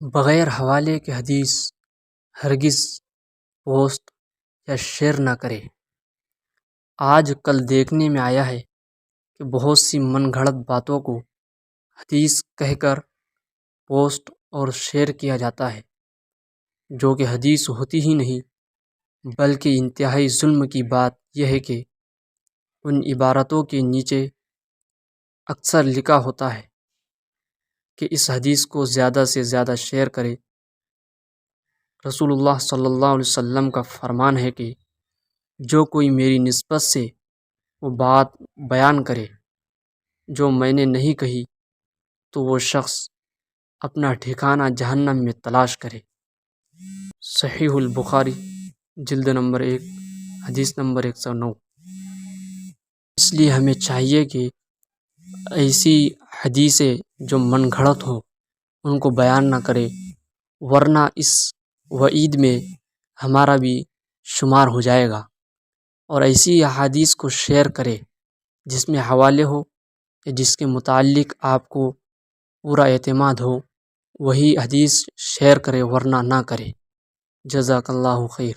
بغیر حوالے کے حدیث ہرگز پوسٹ یا شیئر نہ کرے۔ آج کل دیکھنے میں آیا ہے کہ بہت سی من گھڑت باتوں کو حدیث کہہ کر پوسٹ اور شیئر کیا جاتا ہے، جو کہ حدیث ہوتی ہی نہیں، بلکہ انتہائی ظلم کی بات یہ ہے کہ ان عبارتوں کے نیچے اکثر لکھا ہوتا ہے کہ اس حدیث کو زیادہ سے زیادہ شیئر کرے۔ رسول اللہ صلی اللہ علیہ وسلم کا فرمان ہے کہ جو کوئی میری نسبت سے وہ بات بیان کرے جو میں نے نہیں کہی تو وہ شخص اپنا ٹھکانہ جہنم میں تلاش کرے۔ صحیح البخاری جلد نمبر 1 حدیث نمبر 109۔ اس لیے ہمیں چاہیے کہ ایسی حدیثیں جو من گھڑت ہوں ان کو بیان نہ کرے، ورنہ اس وعید میں ہمارا بھی شمار ہو جائے گا، اور ایسی احادیث کو شیئر کرے جس میں حوالے ہو یا جس کے متعلق آپ کو پورا اعتماد ہو، وہی حدیث شیئر کرے ورنہ نہ کرے۔ جزاک اللہ خیر۔